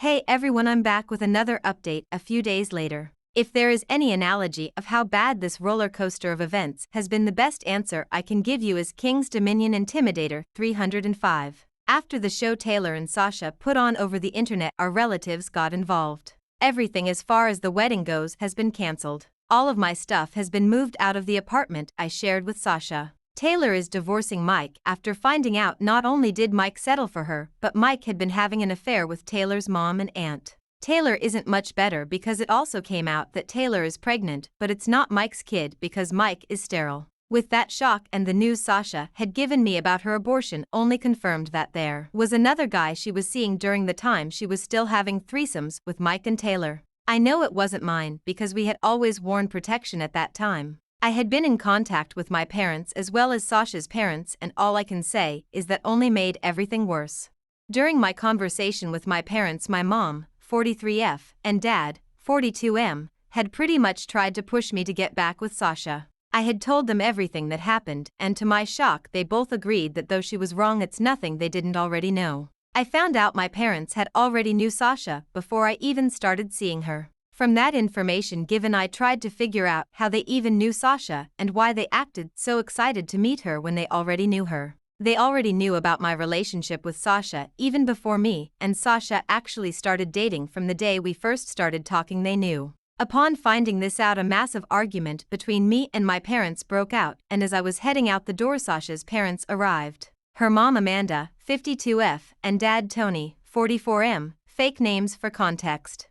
Hey everyone, I'm back with another update a few days later. If there is any analogy of how bad this roller coaster of events has been, the best answer I can give you is King's Dominion Intimidator 305. After the show Taylor and Sasha put on over the internet, our relatives got involved. Everything as far as the wedding goes has been cancelled. All of my stuff has been moved out of the apartment I shared with Sasha. Taylor is divorcing Mike after finding out not only did Mike settle for her, but Mike had been having an affair with Taylor's mom and aunt. Taylor isn't much better because it also came out that Taylor is pregnant, but it's not Mike's kid because Mike is sterile. With that shock and the news Sasha had given me about her abortion only confirmed that there was another guy she was seeing during the time she was still having threesomes with Mike and Taylor. I know it wasn't mine because we had always worn protection at that time. I had been in contact with my parents as well as Sasha's parents, and all I can say is that only made everything worse. During my conversation with my parents, my mom, 43F, and dad, 42M, had pretty much tried to push me to get back with Sasha. I had told them everything that happened, and to my shock they both agreed that though she was wrong, it's nothing they didn't already know. I found out my parents had already knew Sasha before I even started seeing her. From that information given, I tried to figure out how they even knew Sasha and why they acted so excited to meet her when they already knew her. They already knew about my relationship with Sasha even before me and Sasha actually started dating. From the day we first started talking, they knew. Upon finding this out, a massive argument between me and my parents broke out, and as I was heading out the door, Sasha's parents arrived. Her mom Amanda, 52F, and dad Tony, 44M, fake names for context.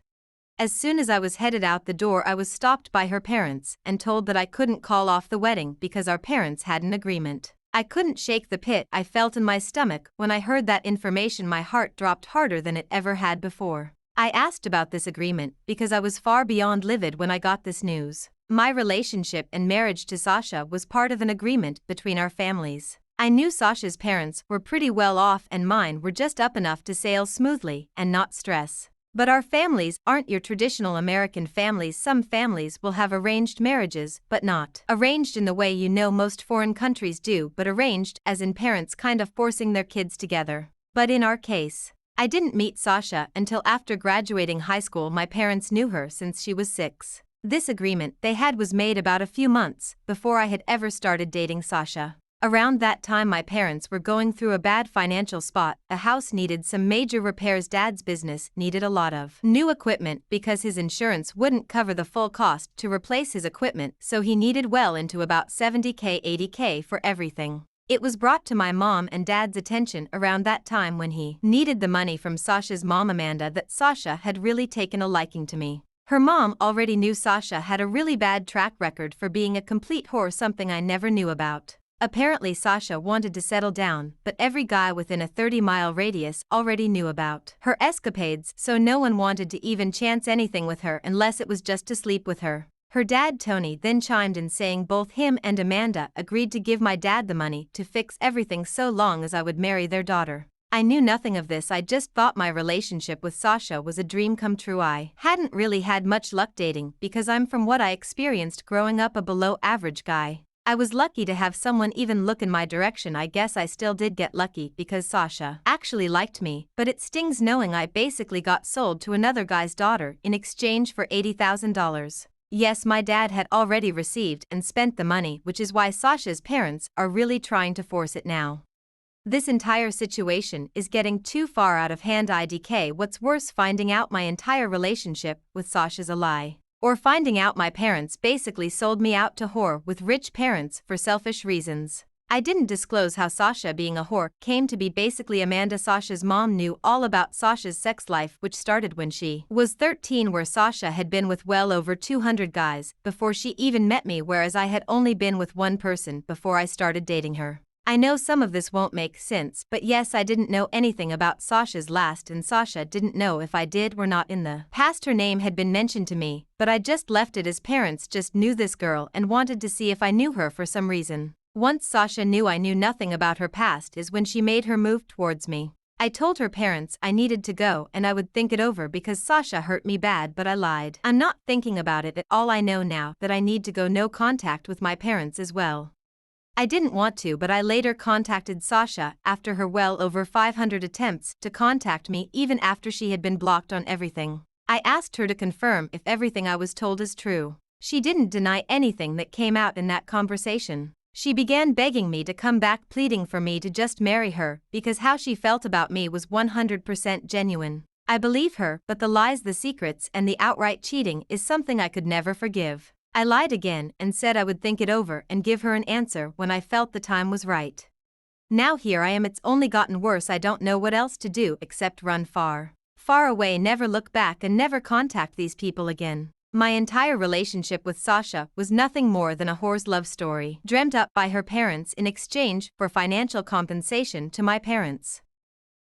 As soon as I was headed out the door, I was stopped by her parents and told that I couldn't call off the wedding because our parents had an agreement. I couldn't shake the pit I felt in my stomach when I heard that information. My heart dropped harder than it ever had before. I asked about this agreement because I was far beyond livid when I got this news. My relationship and marriage to Sasha was part of an agreement between our families. I knew Sasha's parents were pretty well off and mine were just up enough to sail smoothly and not stress. But our families aren't your traditional American families. Some families will have arranged marriages, but not arranged in the way you know most foreign countries do, but arranged as in parents kind of forcing their kids together. But in our case, I didn't meet Sasha until after graduating high school. My parents knew her since she was 6. This agreement they had was made about a few months before I had ever started dating Sasha. Around that time my parents were going through a bad financial spot. A house needed some major repairs. Dad's business needed a lot of new equipment because his insurance wouldn't cover the full cost to replace his equipment, so he needed well into about $70K, $80K for everything. It was brought to my mom and dad's attention around that time when he needed the money from Sasha's mom Amanda that Sasha had really taken a liking to me. Her mom already knew Sasha had a really bad track record for being a complete whore, something I never knew about. Apparently Sasha wanted to settle down, but every guy within a 30-mile radius already knew about her escapades, so no one wanted to even chance anything with her unless it was just to sleep with her. Her dad Tony then chimed in saying both him and Amanda agreed to give my dad the money to fix everything so long as I would marry their daughter. I knew nothing of this. I just thought my relationship with Sasha was a dream come true. I hadn't really had much luck dating because I'm, from what I experienced growing up, a below-average guy. I was lucky to have someone even look in my direction. I guess I still did get lucky because Sasha actually liked me, but it stings knowing I basically got sold to another guy's daughter in exchange for $80,000. Yes, my dad had already received and spent the money, which is why Sasha's parents are really trying to force it now. This entire situation is getting too far out of hand. IDK, what's worse, finding out my entire relationship with Sasha's a lie. Or finding out my parents basically sold me out to whore with rich parents for selfish reasons. I didn't disclose how Sasha being a whore came to be. Basically, Amanda, Sasha's mom, knew all about Sasha's sex life, which started when she was 13, where Sasha had been with well over 200 guys before she even met me, whereas I had only been with one person before I started dating her. I know some of this won't make sense, but yes, I didn't know anything about Sasha's last, and Sasha didn't know if I did or not. In the past her name had been mentioned to me, but I just left it as parents just knew this girl and wanted to see if I knew her for some reason. Once Sasha knew I knew nothing about her past is when she made her move towards me. I told her parents I needed to go and I would think it over because Sasha hurt me bad, but I lied. I'm not thinking about it at all. I know now that I need to go. No contact with my parents as well. I didn't want to, but I later contacted Sasha after her well over 500 attempts to contact me even after she had been blocked on everything. I asked her to confirm if everything I was told is true. She didn't deny anything that came out in that conversation. She began begging me to come back, pleading for me to just marry her because how she felt about me was 100% genuine. I believe her, but the lies, the secrets, and the outright cheating is something I could never forgive. I lied again and said I would think it over and give her an answer when I felt the time was right. Now here I am, it's only gotten worse. I don't know what else to do except run far, far away, never look back, and never contact these people again. My entire relationship with Sasha was nothing more than a whore's love story, dreamt up by her parents in exchange for financial compensation to my parents.